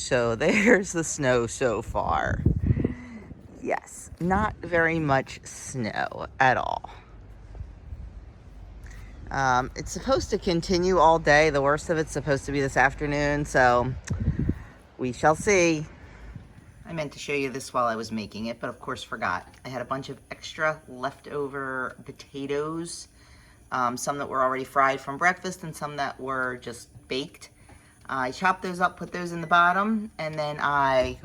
So there's the snow so far. Yes, not very much snow at all. It's supposed to continue all day. The worst of it's supposed to be this afternoon, so we shall see. I meant to show you this while I was making it, but of course forgot. I had a bunch of extra leftover potatoes, some that were already fried from breakfast and some that were just baked. I chopped those up, put those in the bottom, and then I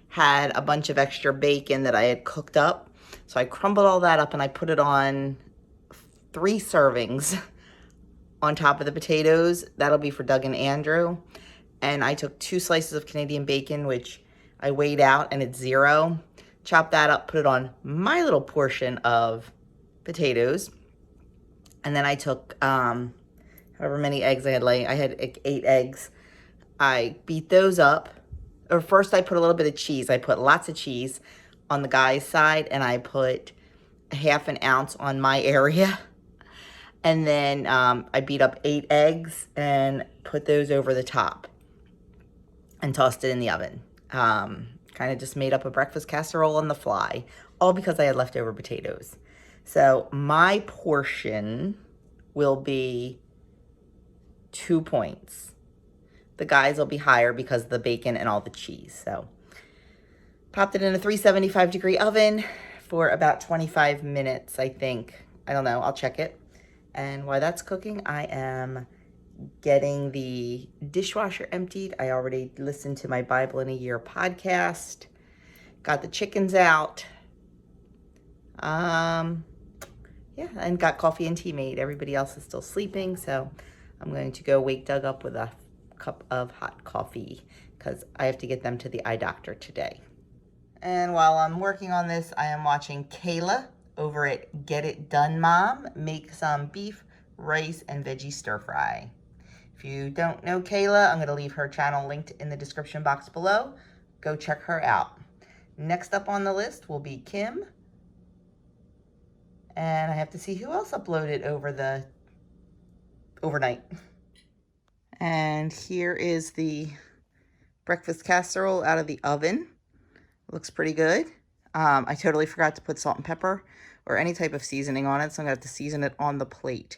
had a bunch of extra bacon that I had cooked up. So I crumbled all that up and I put it on 3 servings on top of the potatoes. That'll be for Doug and Andrew. And I took 2 slices of Canadian bacon, which I weighed out, and it's 0. Chopped that up, put it on my little portion of potatoes. And then I took however many eggs I had laid. I had 8 eggs. I beat those up. Or first I put a little bit of cheese. I put lots of cheese on the guy's side, and I put ½ an ounce on my area. And then I beat up 8 eggs and put those over the top and tossed it in the oven. Kind of just made up a breakfast casserole on the fly, all because I had leftover potatoes. So my portion will be 2 points. The guys will be higher because of the bacon and all the cheese. So popped it in a 375-degree oven for about 25 minutes, I think. I don't know, I'll check it. And while that's cooking, I am getting the dishwasher emptied. I already listened to my Bible in a Year podcast. Got the chickens out. Yeah, and got coffee and tea made. Everybody else is still sleeping, so I'm going to go wake Doug up with a cup of hot coffee because I have to get them to the eye doctor today. And while I'm working on this, I am watching Kayla over at Get It Done Mom make some beef, rice, and veggie stir fry. If you don't know Kayla, I'm going to leave her channel linked in the description box below. Go check her out. Next up on the list will be Kim. And I have to see who else uploaded over the overnight. And here is the breakfast casserole out of the oven. Looks pretty good. I totally forgot to put salt and pepper or any type of seasoning on it, so I'm going to have to season it on the plate.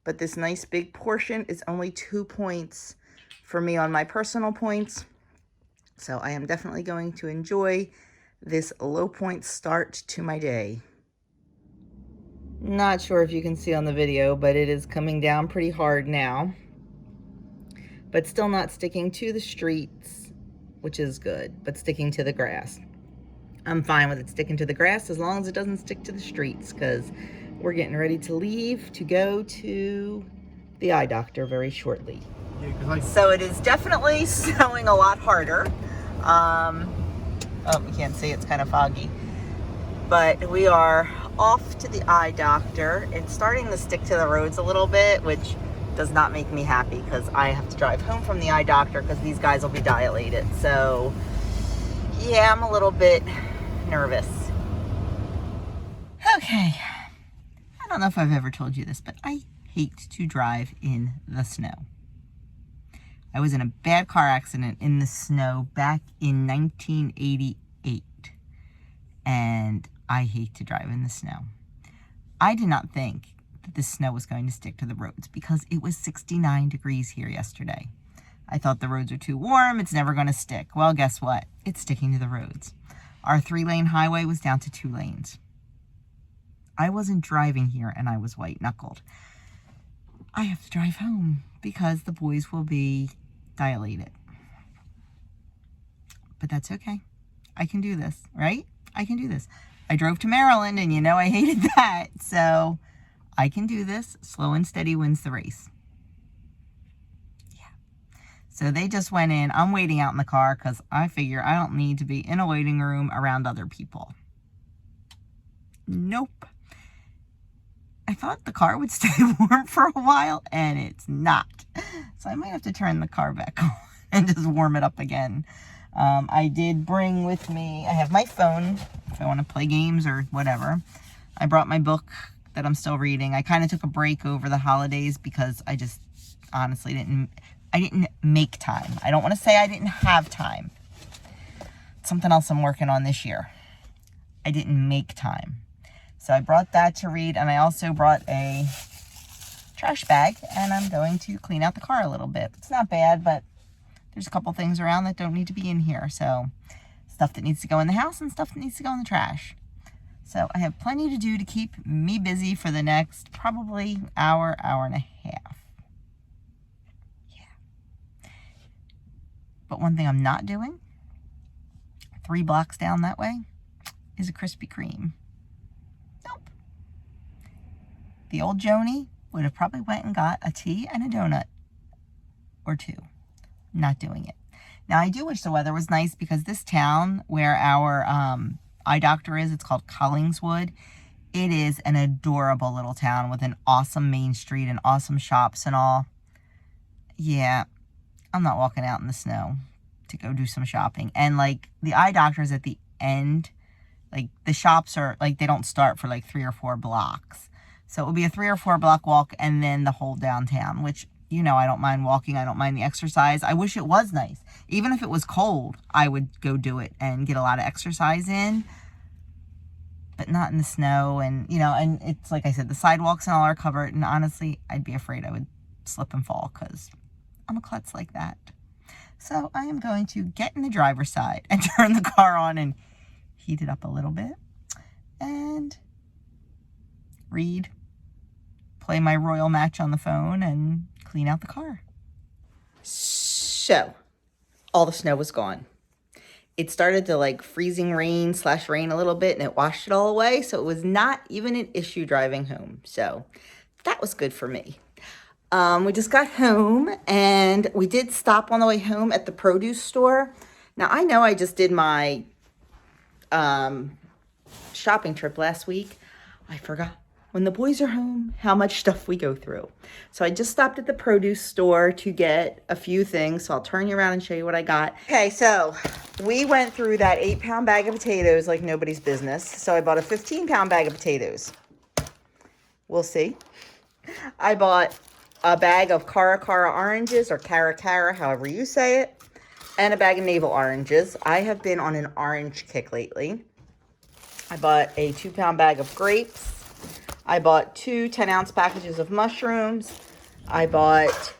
But this nice big portion is only 2 points for me on my personal points. So I am definitely going to enjoy this low point start to my day. Not sure if you can see on the video, but it is coming down pretty hard now. But still not sticking to the streets, which is good, but sticking to the grass. I'm fine with it sticking to the grass as long as it doesn't stick to the streets, because we're getting ready to leave to go to the eye doctor very shortly. Yeah, so it is definitely snowing a lot harder. Oh, you can't see, it's kind of foggy. But we are off to the eye doctor. It's starting to stick to the roads a little bit, which does not make me happy because I have to drive home from the eye doctor because these guys will be dilated. So yeah, I'm a little bit nervous. Okay. I don't know if I've ever told you this, but I hate to drive in the snow. I was in a bad car accident in the snow back in 1988, and I hate to drive in the snow. I did not think that the snow was going to stick to the roads because it was 69 degrees here yesterday. I thought the roads are too warm, it's never going to stick. Well, guess what? It's sticking to the roads. Our 3-lane highway was down to 2 lanes. I wasn't driving here and I was white-knuckled. I have to drive home because the boys will be dilated. But that's okay. I can do this, right? I can do this. I drove to Maryland and you know I hated that. So I can do this. Slow and steady wins the race. Yeah. So they just went in. I'm waiting out in the car because I figure I don't need to be in a waiting room around other people. Nope. I thought the car would stay warm for a while, and it's not. So I might have to turn the car back on and just warm it up again. I did bring with me, I have my phone if I want to play games or whatever. I brought my book that I'm still reading. I kind of took a break over the holidays because I just honestly didn't, I didn't make time. I don't want to say I didn't have time. It's something else I'm working on this year. I didn't make time. So I brought that to read, and I also brought a trash bag, and I'm going to clean out the car a little bit. It's not bad, but there's a couple things around that don't need to be in here. So stuff that needs to go in the house and stuff that needs to go in the trash. So I have plenty to do to keep me busy for the next probably hour, hour and a half. Yeah. But one thing I'm not doing, 3 blocks down that way, is a Krispy Kreme. Nope. The old Joni would have probably went and got a tea and a donut or 2. Not doing it. Now, I do wish the weather was nice, because this town where our eye doctor is, it's called Collingswood. It is an adorable little town with an awesome main street and awesome shops and all. Yeah, I'm not walking out in the snow to go do some shopping. And like the eye doctor's at the end, like the shops are like, they don't start for like 3 or 4 blocks. So it will be a 3 or 4 block walk and then the whole downtown, which, you know, I don't mind walking. I don't mind the exercise. I wish it was nice. Even if it was cold, I would go do it and get a lot of exercise in, but not in the snow. And, you know, and it's like I said, the sidewalks and all are covered. And honestly, I'd be afraid I would slip and fall, because I'm a klutz like that. So I am going to get in the driver's side and turn the car on and heat it up a little bit and read, play my royal match on the phone, and clean out the car. So all the snow was gone. It started to like freezing rain / rain a little bit, and it washed it all away. So it was not even an issue driving home. So that was good for me. We just got home, and we did stop on the way home at the produce store. Now, I know I just did my shopping trip last week. I forgot, when the boys are home, how much stuff we go through. So I just stopped at the produce store to get a few things. So I'll turn you around and show you what I got. Okay, so we went through that 8-pound bag of potatoes like nobody's business. So I bought a 15-pound bag of potatoes. We'll see. I bought a bag of Cara oranges, or Cara, however you say it, and a bag of navel oranges. I have been on an orange kick lately. I bought a 2-pound bag of grapes. I bought 2 10-ounce packages of mushrooms. I bought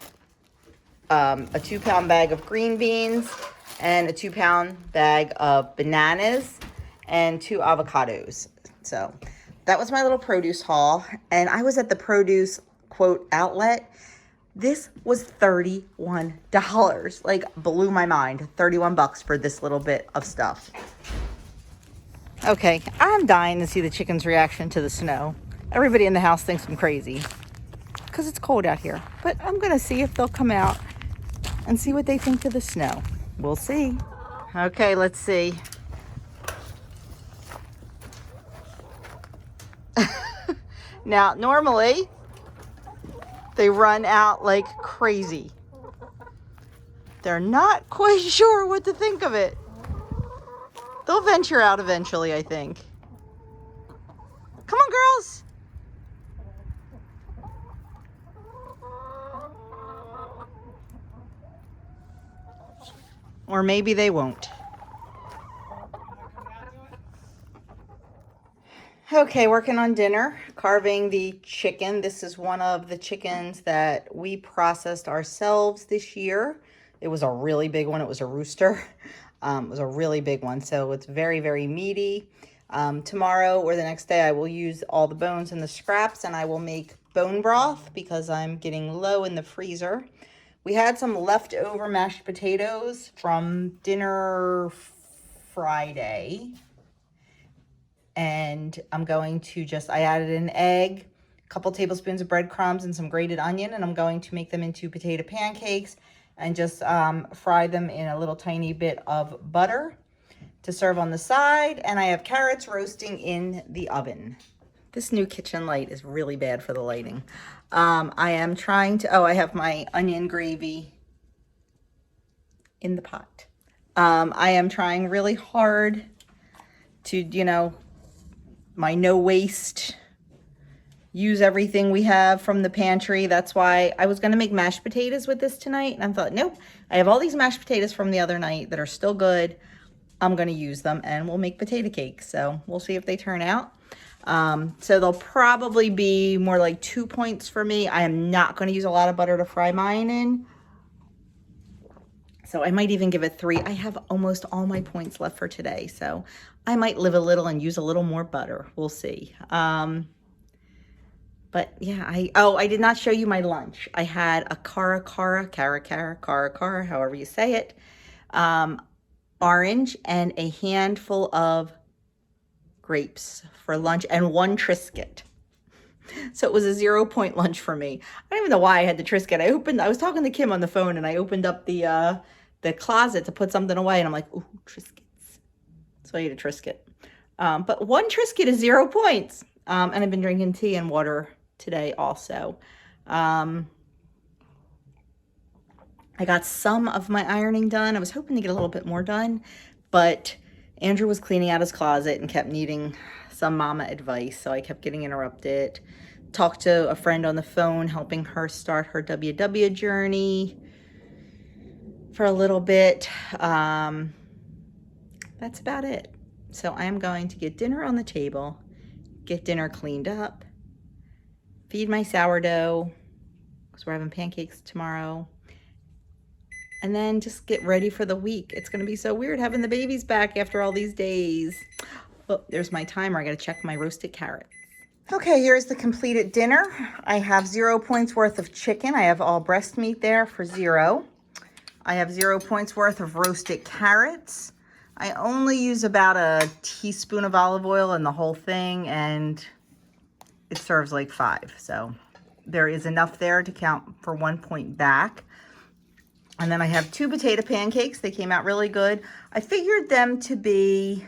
a 2-pound bag of green beans and a 2-pound bag of bananas and 2 avocados. So that was my little produce haul. And I was at the produce, quote, outlet. This was $31. Like, blew my mind. 31 bucks for this little bit of stuff. Okay, I'm dying to see the chickens' reaction to the snow. Everybody in the house thinks I'm crazy because it's cold out here. But I'm going to see if they'll come out and see what they think of the snow. We'll see. Okay, let's see. Now, normally, they run out like crazy. They're not quite sure what to think of it. They'll venture out eventually, I think. Come on, girls. Or maybe they won't. Okay, working on dinner, carving the chicken. This is one of the chickens that we processed ourselves this year. It was a really big one. It was a rooster. It was a really big one, so it's very, very meaty. Tomorrow or the next day, I will use all the bones and the scraps, and I will make bone broth because I'm getting low in the freezer. We had some leftover mashed potatoes from dinner Friday. And I'm going to I added an egg, a couple tablespoons of breadcrumbs, and some grated onion, and I'm going to make them into potato pancakes and just fry them in a little tiny bit of butter to serve on the side. And I have carrots roasting in the oven. This new kitchen light is really bad for the lighting. I am trying to, I have my onion gravy in the pot. I am trying really hard to, my no waste use everything we have from the pantry. That's why I was going to make mashed potatoes with this tonight. And I thought, nope, I have all these mashed potatoes from the other night that are still good. I'm going to use them and we'll make potato cakes. So we'll see if they turn out. So they'll probably be more like 2 points for me. I am not going to use a lot of butter to fry mine in. So I might even give it 3. I have almost all my points left for today. So I might live a little and use a little more butter. We'll see. But yeah, I did not show you my lunch. I had a cara, however you say it, orange and a handful of grapes for lunch and 1 Triscuit. So it was a 0 point lunch for me. I don't even know why I had the Triscuit. I was talking to Kim on the phone and I opened up the closet to put something away and I'm like, ooh, Triscuits. So I ate a Triscuit. But 1 Triscuit is 0 points. And I've been drinking tea and water today also. I got some of my ironing done. I was hoping to get a little bit more done, but Andrew was cleaning out his closet and kept needing some mama advice, so I kept getting interrupted. Talked to a friend on the phone, helping her start her WW journey for a little bit. That's about it. So I am going to get dinner on the table, get dinner cleaned up, feed my sourdough, because we're having pancakes tomorrow, and then just get ready for the week. It's going to be so weird having the babies back after all these days. Oh, there's my timer. I got to check my roasted carrots. Okay, here's the completed dinner. I have 0 points worth of chicken. I have all breast meat there for 0. I have 0 points worth of roasted carrots. I only use about a teaspoon of olive oil in the whole thing, and it serves like 5. So there is enough there to count for 1 point back. And then I have 2 potato pancakes. They came out really good. I figured them to be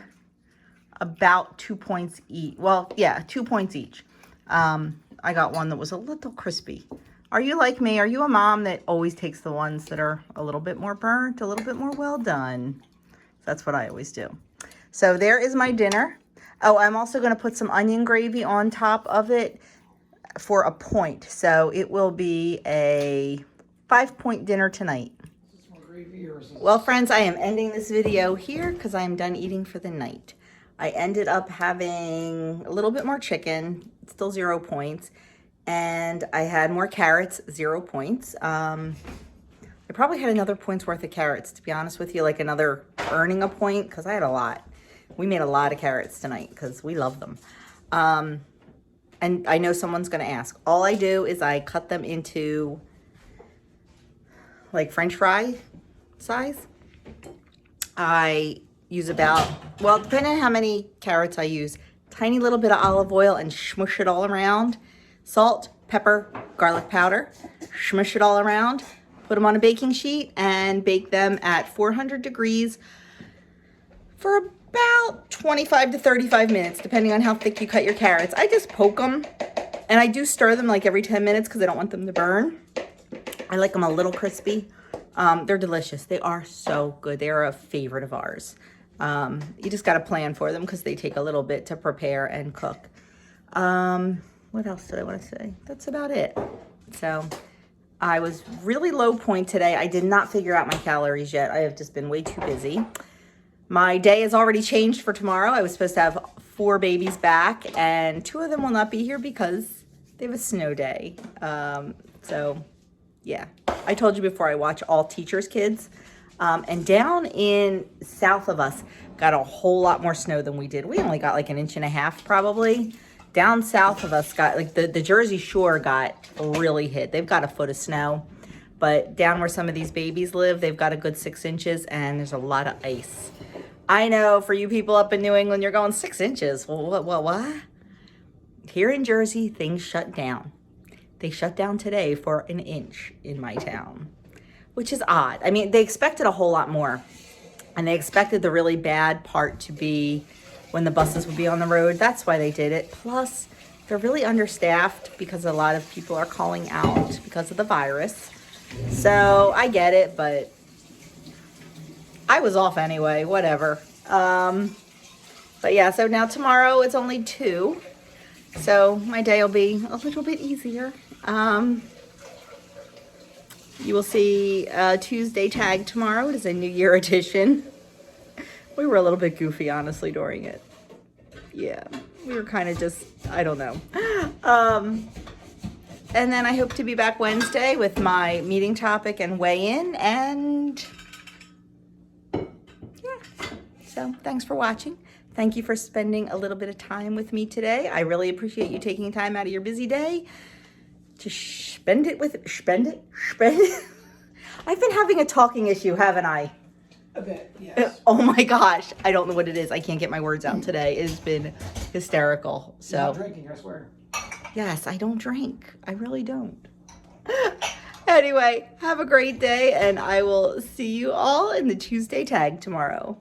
about 2 points each. Well, yeah, 2 points each. I got one that was a little crispy. Are you like me? Are you a mom that always takes the ones that are a little bit more burnt, a little bit more well done? That's what I always do. So there is my dinner. Oh, I'm also going to put some onion gravy on top of it for a point. So it will be a 5-point dinner tonight. Well, friends, I am ending this video here because I am done eating for the night. I ended up having a little bit more chicken, still 0 points, and I had more carrots, 0 points. I probably had another point's worth of carrots, to be honest with you, like another earning a point, because I had a lot. We made a lot of carrots tonight because we love them. And I know someone's going to ask. All I do is I cut them into like French fry size. I use about, well, depending on how many carrots I use, tiny little bit of olive oil and smush it all around. Salt, pepper, garlic powder, smush it all around. Put them on a baking sheet and bake them at 400 degrees for about 25 to 35 minutes, depending on how thick you cut your carrots. I just poke them, and I do stir them like every 10 minutes because I don't want them to burn. I like them a little crispy. They're delicious. They are so good. They are a favorite of ours. You just got to plan for them because they take a little bit to prepare and cook. What else did I want to say? That's about it. So I was really low point today. I did not figure out my calories yet. I have just been way too busy. My day has already changed for tomorrow. I was supposed to have 4 babies back, and 2 of them will not be here because they have a snow day. So yeah, I told you before, I watch all teachers' kids. And down in south of us got a whole lot more snow than we did. We only got like 1.5 inches probably. Down south of us got like the Jersey Shore got really hit. They've got a foot of snow. But down where some of these babies live, they've got a good 6 inches, and there's a lot of ice. I know for you people up in New England, you're going 6 inches. Well, what? Here in Jersey, things shut down. They shut down today for 1 inch in my town, which is odd. I mean, they expected a whole lot more, and they expected the really bad part to be when the buses would be on the road. That's why they did it. Plus, they're really understaffed because a lot of people are calling out because of the virus. So I get it, but I was off anyway, whatever. But yeah, so now tomorrow it's only 2. So my day will be a little bit easier. You will see Tuesday tag tomorrow. It is a New Year edition. We were a little bit goofy, honestly, during it. Yeah, we were kind of just, I don't know. And then I hope to be back Wednesday with my meeting topic and weigh-in. And yeah, so thanks for watching. Thank you for spending a little bit of time with me today. I really appreciate you taking time out of your busy day to spend it. I've been having a talking issue, haven't I? A bit, yes. Oh my gosh, I don't know what it is. I can't get my words out today. It has been hysterical. So Not drinking, I swear. yes, I don't drink. I really don't. Anyway, have a great day, and I will see you all in the Tuesday tag tomorrow.